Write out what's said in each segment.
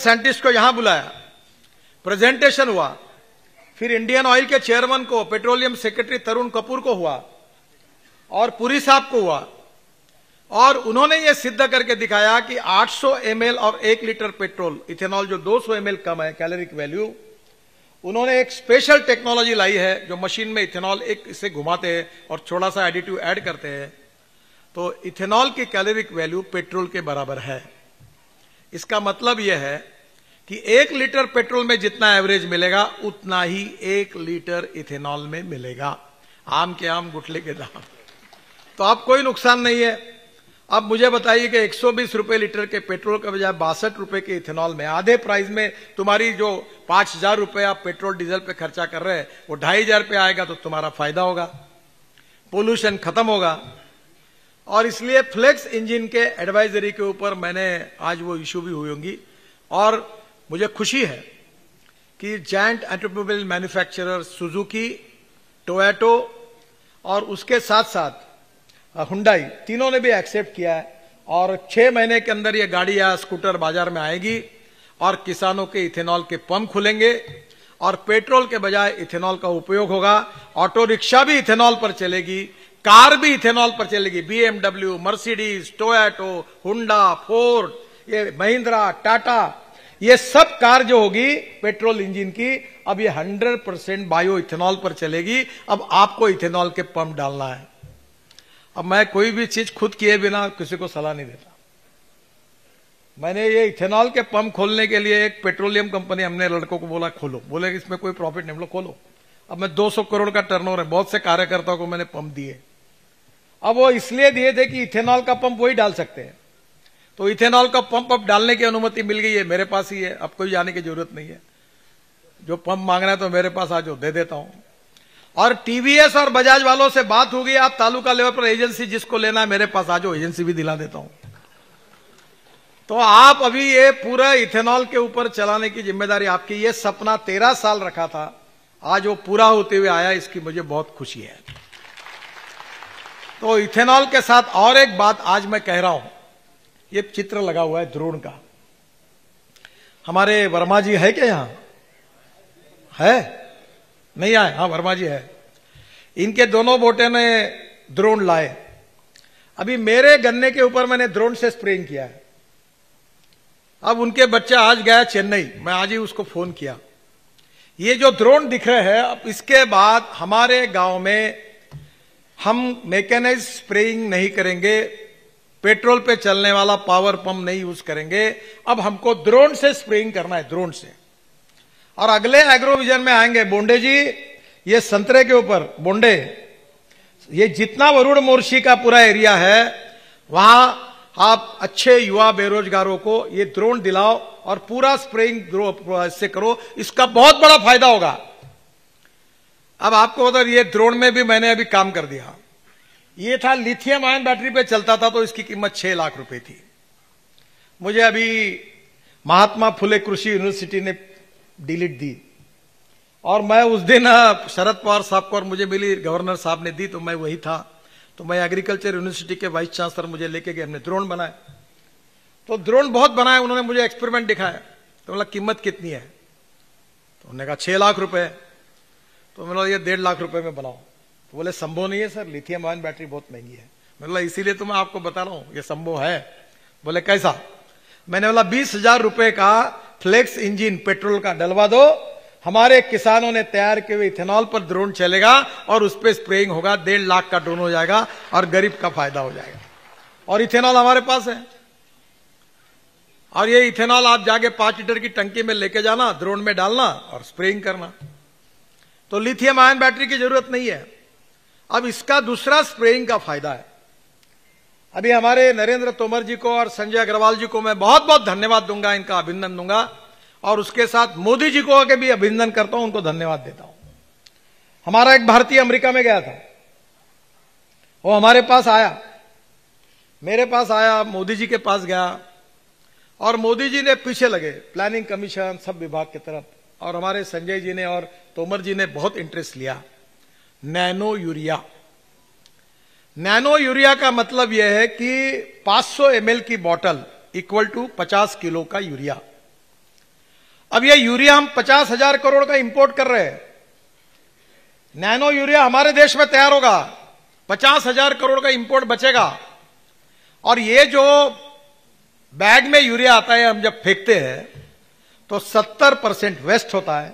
Scientist को यहां बुलाया, प्रेजेंटेशन हुआ, फिर इंडियन ऑयल के चेयरमैन को, पेट्रोलियम सेक्रेटरी तरुण कपूर को हुआ और पुरी साहब को हुआ, और उन्होंने यह सिद्ध करके दिखाया कि 800 ml और 1 लीटर पेट्रोल, इथेनॉल जो 200 ml कम है कैलोरिक वैल्यू, उन्होंने एक स्पेशल टेक्नोलॉजी लाई है जो मशीन में इथेनॉल एक इसे घुमाते हैं और थोड़ा सा एडिटिव ऐड करते हैं, तो इथेनॉल की कैलोरिक वैल्यू पेट्रोल के बराबर है। इसका मतलब यह है कि 1 लीटर पेट्रोल में जितना एवरेज मिलेगा उतना ही 1 लीटर इथेनॉल में मिलेगा। आम के आम गुठले के दाम, तो अब कोई नुकसान नहीं है। अब मुझे बताइए कि 120 रुपए लीटर के पेट्रोल के बजाय 62 रुपए के इथेनॉल में, आधे प्राइस में तुम्हारी जो 5000 रुपए आप पेट्रोल डीजल पे खर्चा कर रहे हैं वो 2500 पे आएगा, तो तुम्हारा फायदा होगा, पोल्यूशन खत्म होगा। और इसलिए फ्लेक्स इंजन के एडवाइजरी के ऊपर मैंने आज वो इश्यू भी हुई होंगी, और मुझे खुशी है कि giant automobile manufacturer Suzuki, Toyota और उसके साथ साथ हुंडई, तीनों ने भी एक्सेप्ट किया है, और 6 महीने के अंदर ये गाड़ी या स्कूटर बाजार में आएगी और किसानों के इथेनॉल के पंप खुलेंगे और पेट्रोल के बजाय इथेनॉल का उपयोग होगा। ऑटो रिक्शा भी इथेनॉल पर चलेगी, कार भी इथेनॉल पर चलेगी, BMW, मर्सिडीज, टोयोटो, हुंडा, फोर्ड, ये महिंद्रा, टाटा, ये सब कार जो होगी पेट्रोल इंजन की, अब ये 100% बायो इथेनॉल पर चलेगी। अब आपको इथेनॉल के पंप डालना है। अब मैं कोई भी चीज खुद किए बिना किसी को सलाह नहीं देता। मैंने ये इथेनॉल के पंप खोलने के लिए एक पेट्रोलियम कंपनी, हमने लड़कों को बोला खोलो, बोले कि इसमें कोई प्रॉफिट नहीं, बोलो खोलो। अब मैं 200 करोड़ का टर्नओवर है, बहुत से कार्यकर्ताओं को मैंने पंप दिए। अब वो इसलिए दिए थे कि इथेनॉल का पंप वही डाल सकते हैं, तो इथेनॉल का पंप अब डालने की अनुमति मिल गई है, मेरे पास ही है, अब कोई जाने की जरूरत नहीं है। जो पंप मांगना है तो मेरे पास आ जाओ, दे देता हूं। और टीवीएस और बजाज वालों से बात होगी, आप तालुका लेवल पर एजेंसी जिसको लेना है मेरे पास आ जाओ, एजेंसी भी दिला देता हूं। तो आप अभी ये पूरा इथेनॉल के ऊपर चलाने की जिम्मेदारी आपकी। ये सपना 13 साल रखा था, आज वो पूरा होते हुए आया, इसकी मुझे बहुत खुशी है। तो इथेनॉल के साथ और एक बात आज मैं कह रहा हूं, ये चित्र लगा हुआ है ड्रोन का। हमारे वर्मा जी है क्या यहां? है? नहीं आए? हाँ, वर्मा जी है। इनके दोनों बेटे ने ड्रोन लाए। अभी मेरे गन्ने के ऊपर मैंने ड्रोन से स्प्रेइंग किया है। अब उनके बच्चा आज गया चेन्नई, मैं आज ही उसको फोन किया। ये जो ड्रोन दिख रहे हैं, अब इसके बाद हमारे गांव में हम मैकेनाइज्ड स्प्रेइंग नहीं करेंगे, पेट्रोल पे चलने वाला पावर पंप नहीं यूज करेंगे, अब हमको ड्रोन से स्प्रेइंग करना है, ड्रोन से। और अगले एग्रोविजन में आएंगे बोंडे जी, ये संतरे के ऊपर बोंडे, ये जितना वरुण मोर्शी का पूरा एरिया है, वहां आप अच्छे युवा बेरोजगारों को ये ड्रोन दिलाओ और पूरा स्प्रेइंग से करो, इसका बहुत बड़ा फायदा होगा। अब आपको उधर ये ड्रोन में भी मैंने अभी काम कर दिया। ये था लिथियम आयन बैटरी पे चलता था, तो इसकी कीमत 6 लाख रुपए थी। मुझे अभी महात्मा फुले कृषि यूनिवर्सिटी ने डिलीट दी, और मैं उस दिन शरद पवार साहब को और मुझे मिली, गवर्नर साहब ने दी, तो मैं वही था। तो मैं एग्रीकल्चर यूनिवर्सिटी के वाइस चांसलर मुझे लेके गए, हमने ड्रोन बनाए। तो ड्रोन बहुत बनाए, उन्होंने मुझे एक्सपेरिमेंट दिखाया। तो बोला कीमत कितनी है? तो उन्होंने कहा 6 लाख रुपए। तो मैंने बोला ये 1.5 लाख रुपए में बनाओ। तो बोले संभव नहीं है सर, लिथियम आयन बैटरी बहुत महंगी है। मैंने बोला इसीलिए तो मैं आपको बता रहा हूं ये संभव है। बोले कैसा? मैंने बोला 20,000 रुपए का फ्लेक्स इंजन पेट्रोल का डलवा दो, हमारे किसानों ने तैयार किए हुए इथेनॉल पर ड्रोन चलेगा और उस पर स्प्रेइंग होगा, 1.5 लाख का ड्रोन हो जाएगा और गरीब का फायदा हो जाएगा। और इथेनॉल हमारे पास है, और ये इथेनॉल आप जाके 5 लीटर की टंकी में लेके जाना, ड्रोन में डालना और स्प्रेइंग करना। तो लिथियम आयन बैटरी की जरूरत नहीं है। अब इसका दूसरा स्प्रेइंग का फायदा है। अभी हमारे नरेंद्र तोमर जी को और संजय अग्रवाल जी को मैं बहुत बहुत धन्यवाद दूंगा, इनका अभिनंदन दूंगा, और उसके साथ मोदी जी को आगे भी अभिनंदन करता हूं, उनको धन्यवाद देता हूं। हमारा एक भारतीय अमेरिका में गया था, वो हमारे पास आया, मेरे पास आया, मोदी जी के पास गया, और मोदी जी ने पीछे लगे, प्लानिंग कमीशन सब विभाग की तरफ, और हमारे संजय जी ने और तोमर जी ने बहुत इंटरेस्ट लिया। नैनो यूरिया, नैनो यूरिया का मतलब यह है कि 500 ml की बोतल इक्वल टू 50 किलो का यूरिया। अब ये यूरिया हम 50,000 करोड़ का इंपोर्ट कर रहे हैं। नैनो यूरिया हमारे देश में तैयार होगा, 50,000 करोड़ का इंपोर्ट बचेगा। और ये जो बैग में यूरिया आता है, हम जब फेंकते हैं तो 70% वेस्ट होता है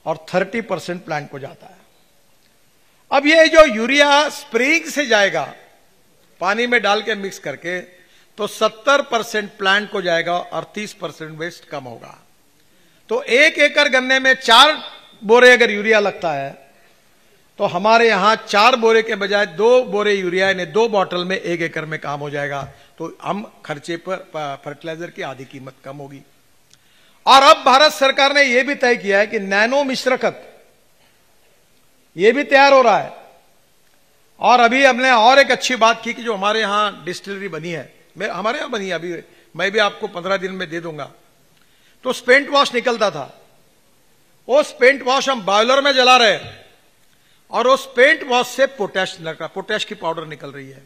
और 30% प्लांट को जाता है। अब ये जो यूरिया स्प्रेइंग से जाएगा पानी में डाल के मिक्स करके, तो 70% प्लांट को जाएगा और 30% वेस्ट कम होगा। तो 1 एकड़ गन्ने में 4 बोरे अगर यूरिया लगता है, तो हमारे यहां 4 बोरे के बजाय 2 बोरे यूरिया यानी 2 बॉटल में 1 एकड़ में काम हो जाएगा। तो हम खर्चे पर फर्टिलाइजर की आधी कीमत कम होगी। और अब भारत सरकार ने यह भी तय किया है कि नैनो मिश्रकत यह भी तैयार हो रहा है। और अभी हमने और एक अच्छी बात की कि जो हमारे यहां डिस्टिलरी बनी है, हमारे यहां बनी है, अभी मैं भी आपको 15 दिन में दे दूंगा। तो स्पेंट वॉश निकलता था, वो स्पेंट वॉश हम बॉयलर में जला रहे हैं और वो स्पेंट वॉश से पोटैश की पाउडर निकल रही है।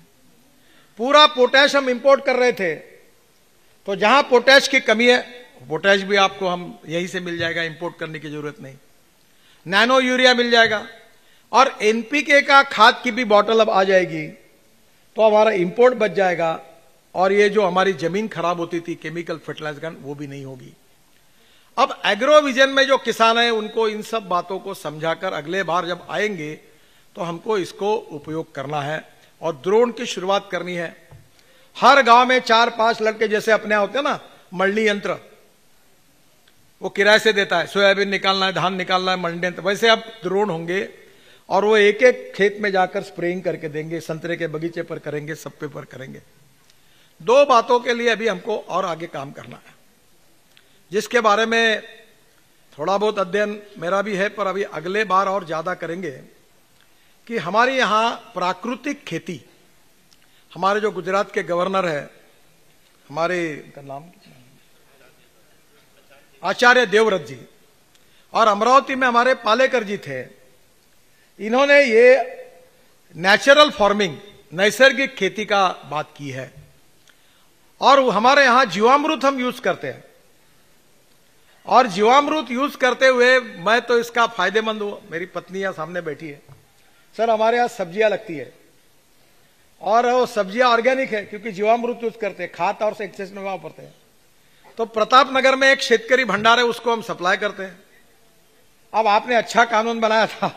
पूरा पोटैश हम इंपोर्ट कर रहे थे, तो जहां पोटैश की कमी है, पोटैश भी आपको हम यहीं से मिल जाएगा, इंपोर्ट करने की जरूरत नहीं। नैनो यूरिया मिल जाएगा और एनपीके का खाद की भी बॉटल अब आ जाएगी, तो हमारा इंपोर्ट बच जाएगा। और ये जो हमारी जमीन खराब होती थी केमिकल फर्टिलाइजर, वो भी नहीं होगी। अब एग्रो विजन में जो किसान हैं उनको इन सब बातों को समझाकर अगले बार जब आएंगे तो हमको इसको उपयोग करना है और ड्रोन की शुरुआत करनी है। हर गांव में 4-5 लड़के जैसे अपने होते हैं ना, मल्टी यंत्र, वो किराए से देता है, सोयाबीन निकालना है, धान निकालना है, मंडी यंत्र, वैसे अब ड्रोन होंगे और वो एक एक खेत में जाकर स्प्रेइंग करके देंगे, संतरे के बगीचे पर करेंगे, सब पे पर करेंगे। 2 बातों के लिए अभी हमको और आगे काम करना है, जिसके बारे में थोड़ा बहुत अध्ययन मेरा भी है, पर अभी अगले बार और ज्यादा करेंगे कि हमारे यहां प्राकृतिक खेती, हमारे जो गुजरात के गवर्नर है, हमारे उनका नाम आचार्य देवव्रत जी, और अमरावती में हमारे पालेकर जी थे, इन्होंने ये नेचुरल फार्मिंग, नैसर्गिक खेती का बात की है। और हमारे यहां जीवामृत हम यूज करते हैं, और जीवामृत यूज करते हुए मैं तो इसका फायदेमंद हूं। मेरी पत्नी यहां सामने बैठी है, सर हमारे यहां सब्जियां लगती है और वो सब्जियां ऑर्गेनिक है क्योंकि जीवामृत यूज करते हैं, खाद और से एक्सेस में वहां पड़ते हैं। तो प्रतापनगर में एक शेतकरी भंडार है, उसको हम सप्लाई करते हैं। अब आपने अच्छा कानून बनाया था,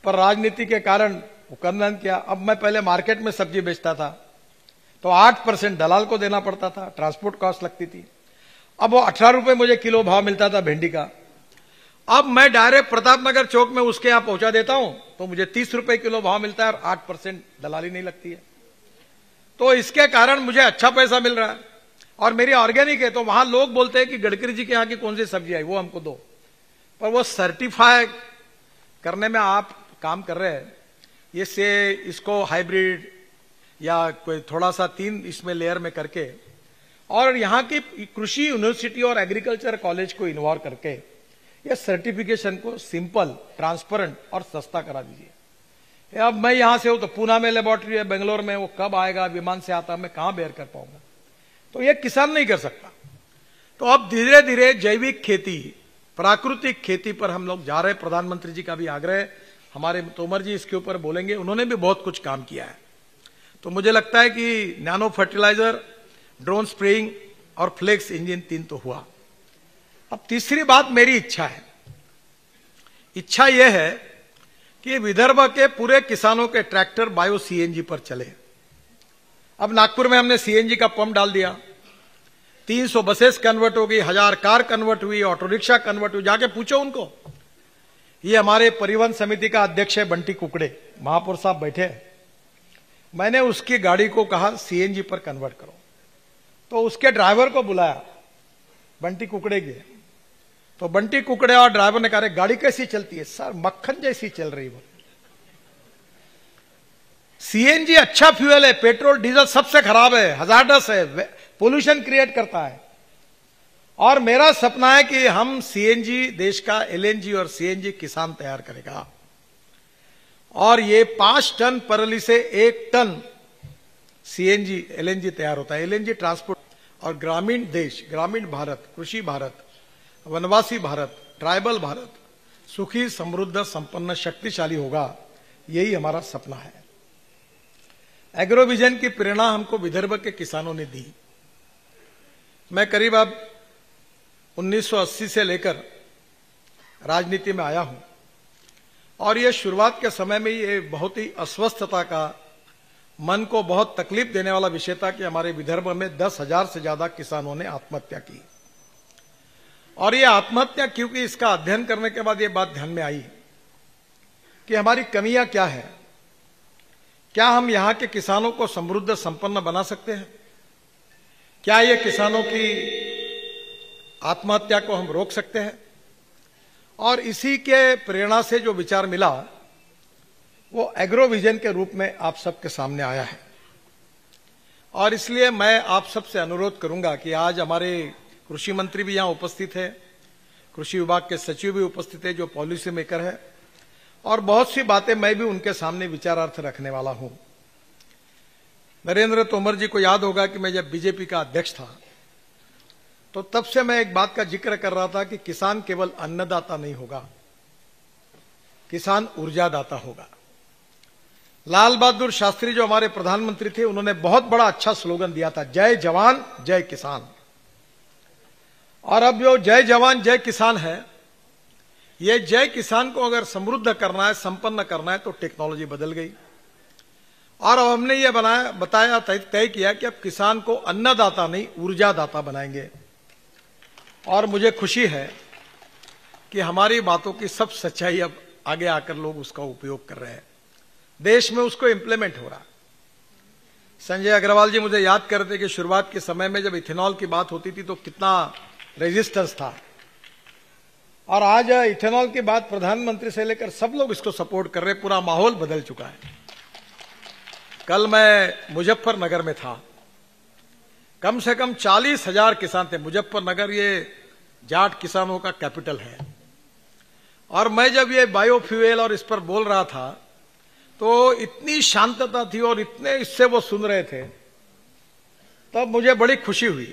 पर राजनीति के कारण वो करना किया। अब मैं पहले मार्केट में सब्जी बेचता था तो 8% दलाल को देना पड़ता था, ट्रांसपोर्ट कॉस्ट लगती थी। अब वो 18 रुपए मुझे किलो भाव मिलता था भिंडी का। अब मैं डायरेक्ट प्रतापनगर चौक में उसके यहां पहुंचा देता हूं तो मुझे 30 रुपए किलो भाव मिलता है और 8% दलाली नहीं लगती है। तो इसके कारण मुझे अच्छा पैसा मिल रहा है और मेरी ऑर्गेनिक है। तो वहां लोग बोलते हैं कि गडकरी जी के यहाँ की कौन सी सब्जी आई, वो हमको दो, पर वो सर्टिफाई करने में आप काम कर रहे हैं। ये से इसको हाइब्रिड या कोई थोड़ा सा 3 इसमें लेयर में करके और यहाँ की कृषि यूनिवर्सिटी और एग्रीकल्चर कॉलेज को इन्वॉल्व करके ये सर्टिफिकेशन को सिंपल, ट्रांसपेरेंट और सस्ता करा दीजिए। अब मैं यहां से हूं तो पूना में लेबोरेटरी है, बेंगलोर में, वो कब आएगा, विमान से आता, मैं कहां बेयर कर पाऊंगा। तो ये किसान नहीं कर सकता। तो अब धीरे धीरे जैविक खेती, प्राकृतिक खेती पर हम लोग जा रहे हैं। प्रधानमंत्री जी का भी आग्रह है, हमारे तोमर जी इसके ऊपर बोलेंगे, उन्होंने भी बहुत कुछ काम किया है। तो मुझे लगता है कि नैनो फर्टिलाइजर, ड्रोन स्प्रेइंग और फ्लेक्स इंजन 3 तो हुआ। अब तीसरी बात मेरी इच्छा है। इच्छा यह है कि विदर्भ के पूरे किसानों के ट्रैक्टर बायो सीएनजी पर चले। अब नागपुर में हमने सीएनजी का पंप डाल दिया, 300 बसेस कन्वर्ट हो गई, 1000 कार कन्वर्ट हुई, ऑटो रिक्शा कन्वर्ट हुई। जाके पूछो उनको। ये हमारे परिवहन समिति का अध्यक्ष है बंटी कुकड़े, महापौर साहब बैठे हैं। मैंने उसकी गाड़ी को कहा सीएनजी पर कन्वर्ट करो, तो उसके ड्राइवर को बुलाया, बंटी कुकड़े के। तो बंटी कुकड़े और ड्राइवर ने कहा गाड़ी कैसी चलती है? सर मक्खन जैसी चल रही वो। सीएनजी अच्छा फ्यूल है, पेट्रोल डीजल सबसे खराब है, हजार्डस है, पोल्यूशन क्रिएट करता है। और मेरा सपना है कि हम सीएनजी, देश का एलएनजी और सीएनजी किसान तैयार करेगा। और ये 5 टन परली से 1 टन सीएनजी एलएनजी तैयार होता है। एलएनजी ट्रांसपोर्ट और ग्रामीण देश, ग्रामीण भारत, कृषि भारत वनवासी भारत, ट्राइबल भारत सुखी, समृद्ध, संपन्न, शक्तिशाली होगा, यही हमारा सपना है। एग्रो विजन की प्रेरणा हमको विदर्भ के किसानों ने दी। मैं करीब अब 1980 से लेकर राजनीति में आया हूं और ये शुरुआत के समय में ये बहुत ही अस्वस्थता का, मन को बहुत तकलीफ देने वाला विषय था कि हमारे विदर्भ में 10,000 से ज्यादा किसानों ने आत्महत्या की। और ये आत्महत्या क्योंकि इसका अध्ययन करने के बाद ये बात ध्यान में आई कि हमारी कमियां क्या है, क्या हम यहां के किसानों को समृद्ध, संपन्न बना सकते हैं, क्या ये किसानों की आत्महत्या को हम रोक सकते हैं। और इसी के प्रेरणा से जो विचार मिला वो एग्रो विजन के रूप में आप सबके सामने आया है। और इसलिए मैं आप सबसे अनुरोध करूंगा कि आज हमारे कृषि मंत्री भी यहां उपस्थित है, कृषि विभाग के सचिव भी उपस्थित है जो पॉलिसी मेकर है, और बहुत सी बातें मैं भी उनके सामने विचारार्थ रखने वाला हूं। नरेंद्र तोमर जी को याद होगा कि मैं जब बीजेपी का अध्यक्ष था तो तब से मैं एक बात का जिक्र कर रहा था कि किसान केवल अन्नदाता नहीं होगा, किसान ऊर्जादाता होगा। लाल बहादुर शास्त्री जो हमारे प्रधानमंत्री थे, उन्होंने बहुत बड़ा अच्छा स्लोगन दिया था, जय जवान जय किसान। और अब जो जय जवान जय किसान है, ये जय किसान को अगर समृद्ध करना है, संपन्न करना है, तो टेक्नोलॉजी बदल गई। और अब हमने ये बताया, तय किया कि अब किसान को अन्नदाता नहीं, ऊर्जादाता बनाएंगे। और मुझे खुशी है कि हमारी बातों की सब सच्चाई अब आगे आकर लोग उसका उपयोग कर रहे हैं, देश में उसको इंप्लीमेंट हो रहा। संजय अग्रवाल जी मुझे याद करते कि शुरुआत के समय में जब इथेनॉल की बात होती थी तो कितना रेजिस्टेंस था, और आज इथेनॉल की बात प्रधानमंत्री से लेकर सब लोग इसको सपोर्ट कर रहे, पूरा माहौल बदल चुका है। कल मैं मुजफ्फरनगर में था, कम से कम 40,000 किसान थे। मुजफ्फरनगर ये जाट किसानों का कैपिटल है। और मैं जब ये बायोफ्यूल और इस पर बोल रहा था तो इतनी शांतता थी और इतने इससे वो सुन रहे थे, तब मुझे बड़ी खुशी हुई।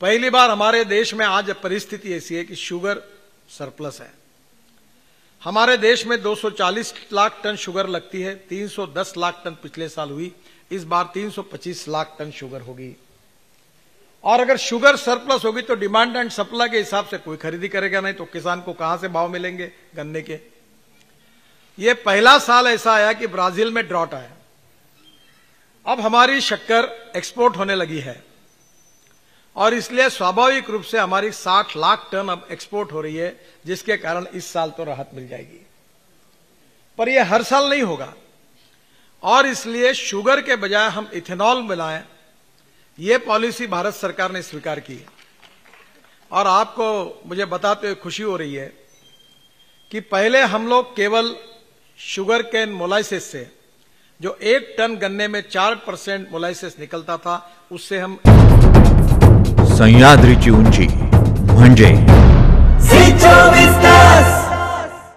पहली बार हमारे देश में आज परिस्थिति ऐसी है कि शुगर सरप्लस है। हमारे देश में 240 लाख टन शुगर लगती है, 310 लाख टन पिछले साल हुई, इस बार 325 लाख टन शुगर होगी। और अगर शुगर सरप्लस होगी तो डिमांड एंड सप्लाई के हिसाब से कोई खरीदी करेगा नहीं, तो किसान को कहां से भाव मिलेंगे गन्ने के। ये पहला साल ऐसा आया कि ब्राजील में ड्रॉट आया। अब हमारी शक्कर एक्सपोर्ट होने लगी है और इसलिए स्वाभाविक रूप से हमारी 60 लाख टन अब एक्सपोर्ट हो रही है, जिसके कारण इस साल तो राहत मिल जाएगी। पर यह हर साल नहीं होगा और इसलिए शुगर के बजाय हम इथेनॉल मिलाएं, यह पॉलिसी भारत सरकार ने स्वीकार की है। और आपको मुझे बताते हुए खुशी हो रही है कि पहले हम लोग केवल शुगर केन मोलाइसिस से, जो 1 टन गन्ने में 4% मोलाइसिस निकलता था, उससे हम सह्याद्रीची उंची म्हणजे